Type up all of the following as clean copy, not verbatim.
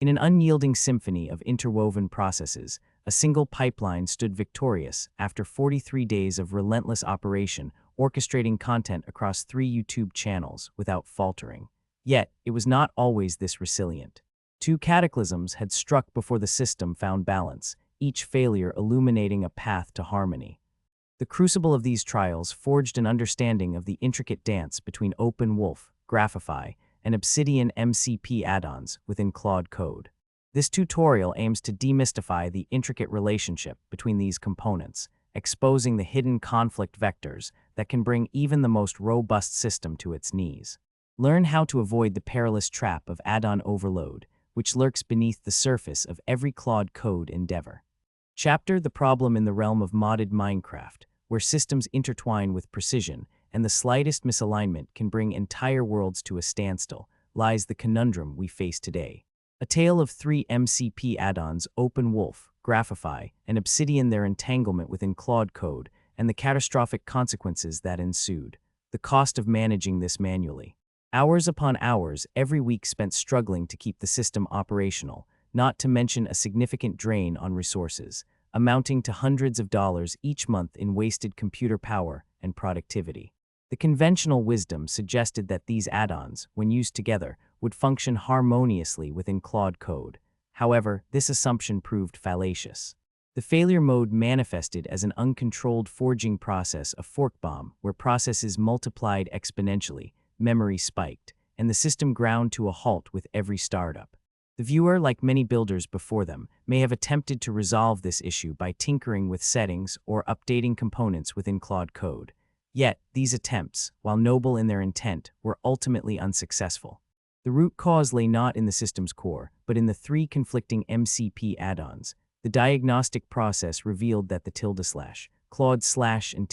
In an unyielding symphony of interwoven processes, a single pipeline stood victorious after 43 days of relentless operation, orchestrating content across 3 YouTube channels without faltering. Yet, it was not always this resilient. 2 cataclysms had struck before the system found balance, each failure illuminating a path to harmony. The crucible of these trials forged an understanding of the intricate dance between OpenWolf, Graphify, and Obsidian MCP add-ons within Claude Code. This tutorial aims to demystify the intricate relationship between these components, exposing the hidden conflict vectors that can bring even the most robust system to its knees. Learn how to avoid the perilous trap of add-on overload, which lurks beneath the surface of every Claude Code endeavor. Chapter: The Problem in the Realm of Modded Minecraft, where systems intertwine with precision and the slightest misalignment can bring entire worlds to a standstill, lies the conundrum we face today. A tale of 3 MCP add-ons, OpenWolf, Graphify, and Obsidian, their entanglement within Claude Code, and the catastrophic consequences that ensued. The cost of managing this manually. Hours upon hours, every week spent struggling to keep the system operational, not to mention a significant drain on resources, amounting to hundreds of dollars each month in wasted computer power and productivity. The conventional wisdom suggested that these add-ons, when used together, would function harmoniously within Claude Code. However, this assumption proved fallacious. The failure mode manifested as an uncontrolled forging process, a fork bomb, where processes multiplied exponentially, memory spiked, and the system ground to a halt with every startup. The viewer, like many builders before them, may have attempted to resolve this issue by tinkering with settings or updating components within Claude Code. Yet, these attempts, while noble in their intent, were ultimately unsuccessful. The root cause lay not in the system's core, but in the 3 conflicting MCP add-ons. The diagnostic process revealed that the /Claude/ and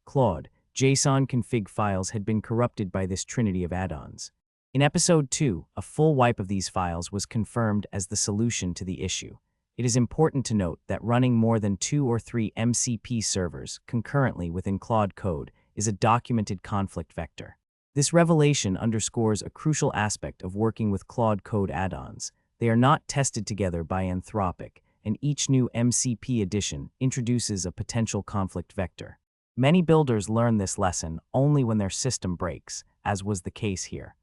/Claude JSON config files had been corrupted by this trinity of add-ons. In Episode 2, a full wipe of these files was confirmed as the solution to the issue. It is important to note that running more than 2 or 3 MCP servers concurrently within Claude Code is a documented conflict vector. This revelation underscores a crucial aspect of working with Claude Code add-ons. They are not tested together by Anthropic, and each new MCP addition introduces a potential conflict vector. Many builders learn this lesson only when their system breaks, as was the case here.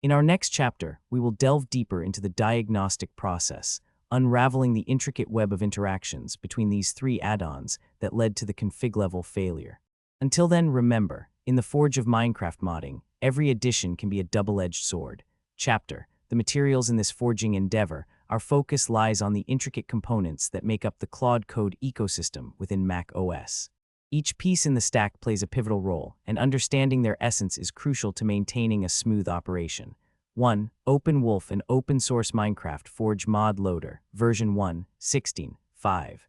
In our next chapter, we will delve deeper into the diagnostic process, unraveling the intricate web of interactions between these 3 add-ons that led to the config-level failure. Until then, remember, in the forge of Minecraft modding, every addition can be a double-edged sword. Chapter: The Materials in this forging endeavor. Our focus lies on the intricate components that make up the Claude Code ecosystem within Mac OS. Each piece in the stack plays a pivotal role, and understanding their essence is crucial to maintaining a smooth operation. 1. OpenWolf, an open-source Minecraft Forge mod loader, version 1.16.5.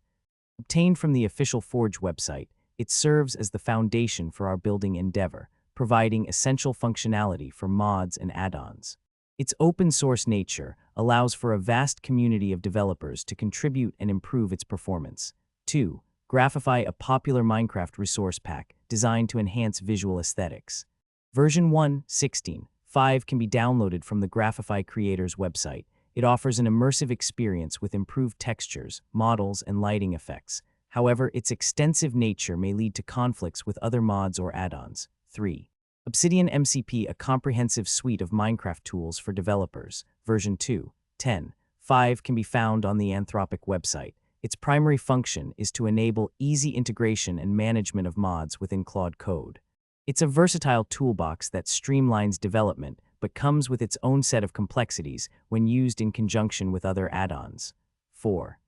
Obtained from the official Forge website, it serves as the foundation for our building endeavor, providing essential functionality for mods and add-ons. Its open-source nature allows for a vast community of developers to contribute and improve its performance. 2. Graphify, a popular Minecraft resource pack designed to enhance visual aesthetics. Version 1.16.5 can be downloaded from the Graphify creator's website. It offers an immersive experience with improved textures, models, and lighting effects. However, its extensive nature may lead to conflicts with other mods or add-ons. 3. Obsidian MCP, a comprehensive suite of Minecraft tools for developers. Version 2.10.5 can be found on the Anthropic website. Its primary function is to enable easy integration and management of mods within Claude Code. It's a versatile toolbox that streamlines development, but comes with its own set of complexities when used in conjunction with other add-ons. 4.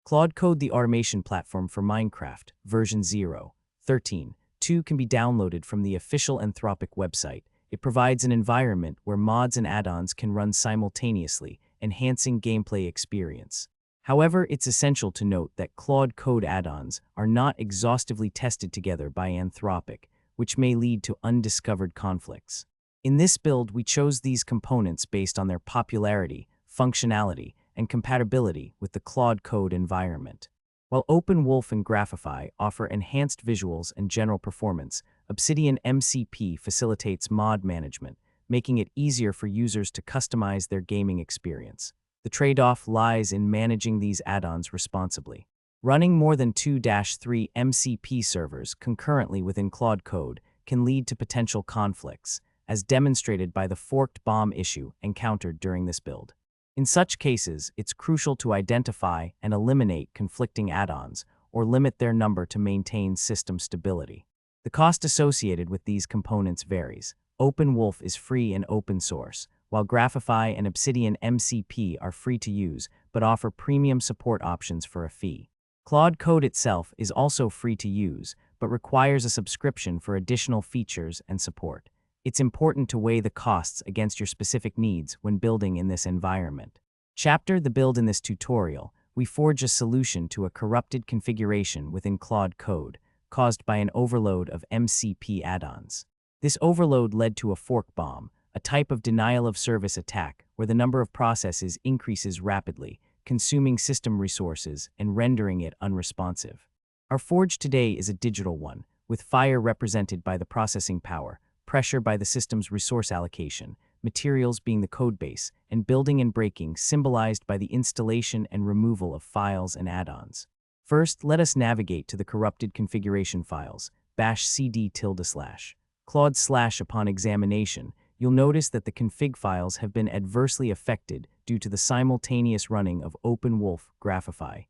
Claude Code, the automation platform for Minecraft, version 0.13.2 can be downloaded from the official Anthropic website. It provides an environment where mods and add-ons can run simultaneously, enhancing gameplay experience. However, it's essential to note that Claude Code add-ons are not exhaustively tested together by Anthropic, which may lead to undiscovered conflicts. In this build, we chose these components based on their popularity, functionality, and compatibility with the Claude Code environment. While OpenWolf and Graphify offer enhanced visuals and general performance, Obsidian MCP facilitates mod management, making it easier for users to customize their gaming experience. The trade-off lies in managing these add-ons responsibly. Running more than 2-3 MCP servers concurrently within Claude Code can lead to potential conflicts, as demonstrated by the forked bomb issue encountered during this build. In such cases, it's crucial to identify and eliminate conflicting add-ons or limit their number to maintain system stability. The cost associated with these components varies. OpenWolf is free and open source, while Graphify and Obsidian MCP are free to use but offer premium support options for a fee. Claude Code itself is also free to use, but requires a subscription for additional features and support. It's important to weigh the costs against your specific needs when building in this environment. The build in this tutorial, we forge a solution to a corrupted configuration within Claude Code, caused by an overload of MCP add-ons. This overload led to a fork bomb, a type of denial-of-service attack where the number of processes increases rapidly, consuming system resources and rendering it unresponsive. Our forge today is a digital one, with fire represented by the processing power, pressure by the system's resource allocation, materials being the codebase, and building and breaking symbolized by the installation and removal of files and add-ons. First, let us navigate to the corrupted configuration files, bash cd /. Claude / upon examination, you'll notice that the config files have been adversely affected due to the simultaneous running of OpenWolf, Graphify,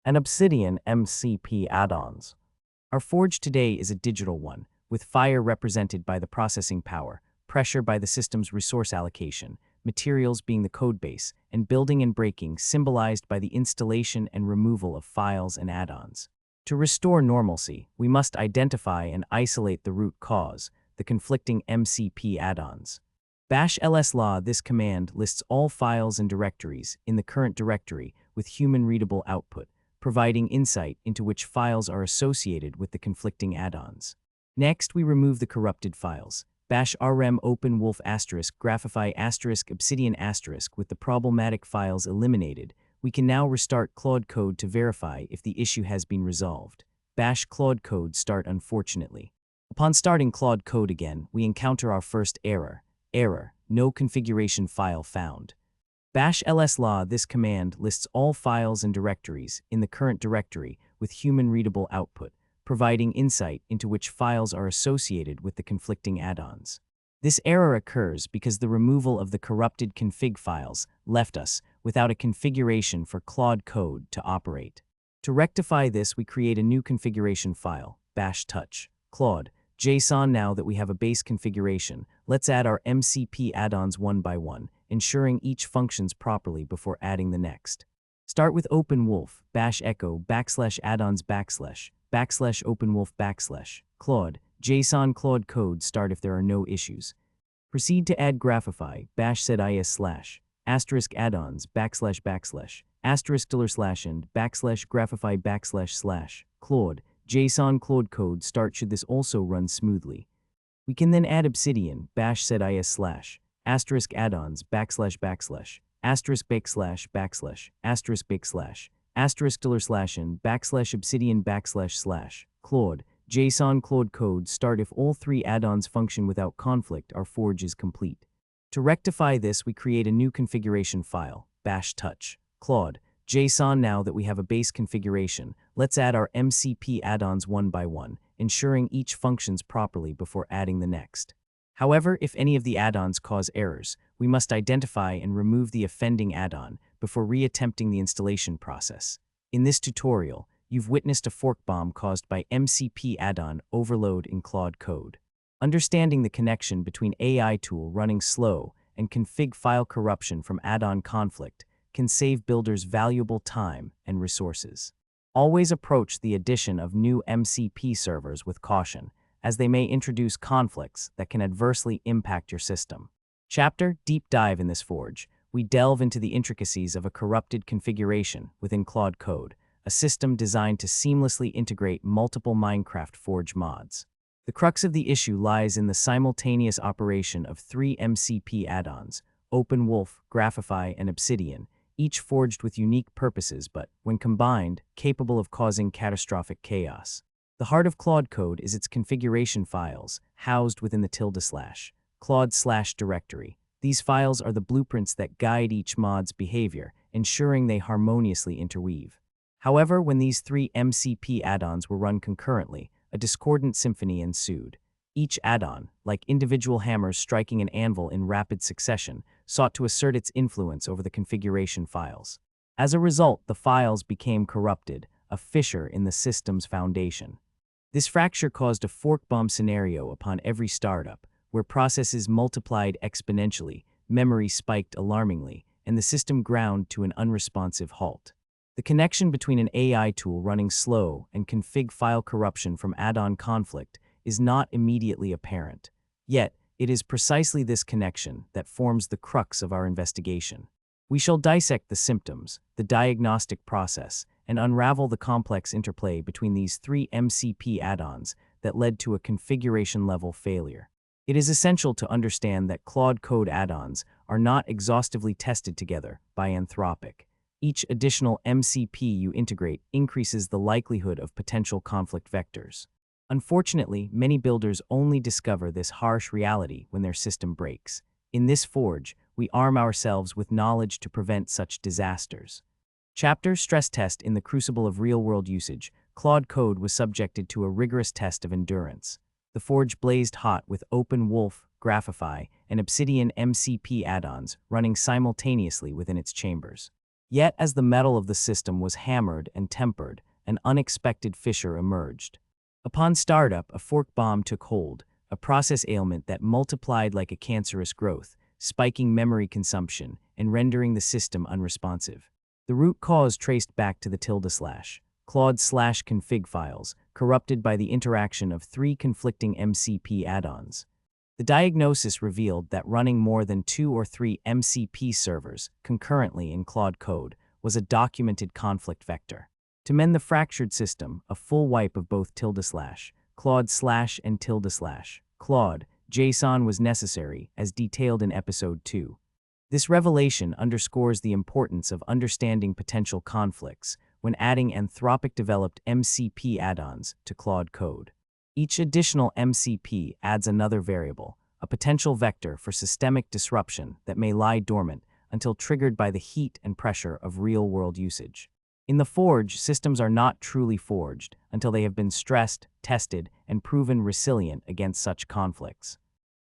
and Obsidian MCP add-ons. Our forge today is a digital one, with fire represented by the processing power, pressure by the system's resource allocation, materials being the codebase, and building and breaking symbolized by the installation and removal of files and add-ons. To restore normalcy, we must identify and isolate the root cause, the conflicting MCP add-ons. Bash lslaw this command lists all files and directories in the current directory with human-readable output, providing insight into which files are associated with the conflicting add-ons. Next, we remove the corrupted files. Bash rm OpenWolf * Graphify * Obsidian * with the problematic files eliminated, we can now restart Claude Code to verify if the issue has been resolved. Bash Claude Code start unfortunately. Upon starting Claude Code again, we encounter our first error. No configuration file found. Bash lslaw this command lists all files and directories in the current directory with human-readable output, providing insight into which files are associated with the conflicting add-ons. This error occurs because the removal of the corrupted config files left us without a configuration for Claude Code to operate. To rectify this, we create a new configuration file, bash touch Claude JSON. Now that we have a base configuration, let's add our MCP add-ons one by one, ensuring each functions properly before adding the next. Start with OpenWolf, bash echo /addons /OpenWolf Claude JSON Claude Code start if there are no issues. Proceed to add Graphify, bash sed is / addons \\$ and /Graphify / Claude JSON Claude Code start. Should this also run smoothly, we can then add Obsidian, bash sed is / addons \\> and /Obsidian / Claude JSON Claude Code start. If all three add-ons function without conflict, our forge is complete. To rectify this, we create a new configuration file, bash touch Claude JSON. Now that we have a base configuration, let's add our MCP add-ons one by one, ensuring each functions properly before adding the next. However, if any of the add-ons cause errors, we must identify and remove the offending add-on before re-attempting the installation process. In this tutorial, you've witnessed a fork bomb caused by MCP add-on overload in Claude Code. Understanding the connection between AI tool running slow and config file corruption from add-on conflict can save builders valuable time and resources. Always approach the addition of new MCP servers with caution, as they may introduce conflicts that can adversely impact your system. Deep dive. In this forge, we delve into the intricacies of a corrupted configuration within Claude Code, a system designed to seamlessly integrate multiple Minecraft Forge mods. The crux of the issue lies in the simultaneous operation of three MCP add-ons, OpenWolf, Graphify, and Obsidian, each forged with unique purposes but, when combined, capable of causing catastrophic chaos. The heart of Claude Code is its configuration files, housed within the /Claude / directory. These files are the blueprints that guide each mod's behavior ensuring they harmoniously interweave. However, when these three MCP add-ons were run concurrently, a discordant symphony ensued. Each add-on, like individual hammers striking an anvil in rapid succession, sought to assert its influence over the configuration files. As a result, the files became corrupted, a fissure in the system's foundation. This fracture caused a fork bomb scenario upon every startup, where processes multiplied exponentially, memory spiked alarmingly, and the system ground to an unresponsive halt. The connection between an AI tool running slow and config file corruption from add-on conflict is not immediately apparent. Yet, it is precisely this connection that forms the crux of our investigation. We shall dissect the symptoms, the diagnostic process, and unravel the complex interplay between these three MCP add-ons that led to a configuration-level failure. It is essential to understand that Claude Code add-ons are not exhaustively tested together by Anthropic. Each additional MCP you integrate increases the likelihood of potential conflict vectors. Unfortunately, many builders only discover this harsh reality when their system breaks. In this forge, we arm ourselves with knowledge to prevent such disasters. Chapter Stress Test. In the crucible of real-world usage, Claude Code was subjected to a rigorous test of endurance. The forge blazed hot with OpenWolf, Graphify, and Obsidian MCP add-ons running simultaneously within its chambers. Yet, as the metal of the system was hammered and tempered, an unexpected fissure emerged. Upon startup, a fork bomb took hold, a process ailment that multiplied like a cancerous growth, spiking memory consumption and rendering the system unresponsive. The root cause traced back to the /Claude/config files, corrupted by the interaction of three conflicting MCP add-ons. The diagnosis revealed that running more than 2 or 3 MCP servers concurrently in Claude Code was a documented conflict vector. To mend the fractured system, a full wipe of both /Claude/ and /Claude JSON was necessary, as detailed in Episode 2. This revelation underscores the importance of understanding potential conflicts when adding Anthropic-developed MCP add-ons to Claude Code. Each additional MCP adds another variable, a potential vector for systemic disruption that may lie dormant until triggered by the heat and pressure of real-world usage. In the forge, systems are not truly forged until they have been stressed, tested, and proven resilient against such conflicts.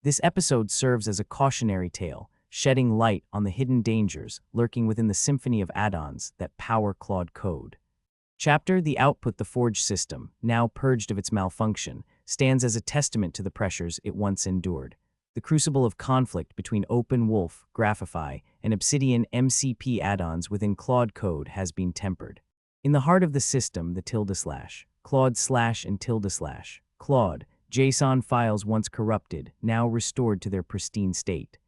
This episode serves as a cautionary tale, shedding light on the hidden dangers lurking within the symphony of add-ons that power Claude Code. Chapter The Output. The forge system, now purged of its malfunction, stands as a testament to the pressures it once endured. The crucible of conflict between OpenWolf, Graphify, and Obsidian MCP add-ons within Claude Code has been tempered. In the heart of the system, the /Claude/ and /Claude JSON files once corrupted, now restored to their pristine state.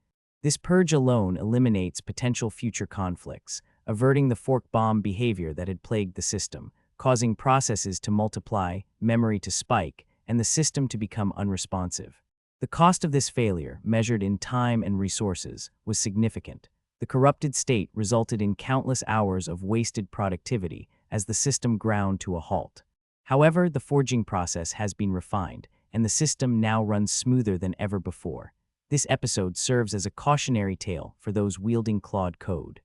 This purge alone eliminates potential future conflicts, averting the fork bomb behavior that had plagued the system, causing processes to multiply, memory to spike, and the system to become unresponsive. The cost of this failure, measured in time and resources, was significant. The corrupted state resulted in countless hours of wasted productivity as the system ground to a halt. However, the forging process has been refined, and the system now runs smoother than ever before. This episode serves as a cautionary tale for those wielding Claude Code.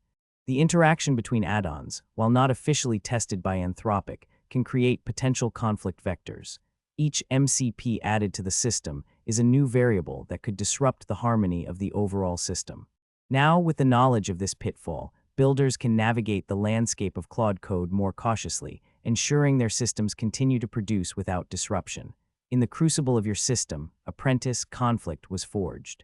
The interaction between add-ons, while not officially tested by Anthropic, can create potential conflict vectors. Each MCP added to the system is a new variable that could disrupt the harmony of the overall system. Now, with the knowledge of this pitfall, builders can navigate the landscape of Claude Code more cautiously, ensuring their systems continue to produce without disruption. In the crucible of your system, apprentice conflict was forged.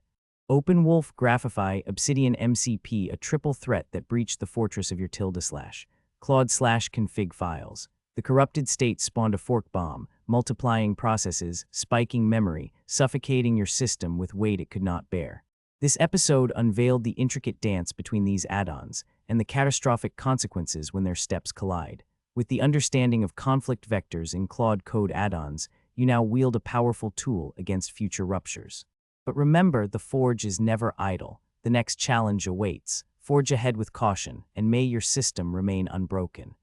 OpenWolf, Graphify, Obsidian MCP, a triple threat that breached the fortress of your /Claude/config files. The corrupted state spawned a fork bomb, multiplying processes, spiking memory, suffocating your system with weight it could not bear. This episode unveiled the intricate dance between these add-ons and the catastrophic consequences when their steps collide. With the understanding of conflict vectors in Claude Code add-ons, you now wield a powerful tool against future ruptures. But remember, the forge is never idle. The next challenge awaits. Forge ahead with caution, and may your system remain unbroken.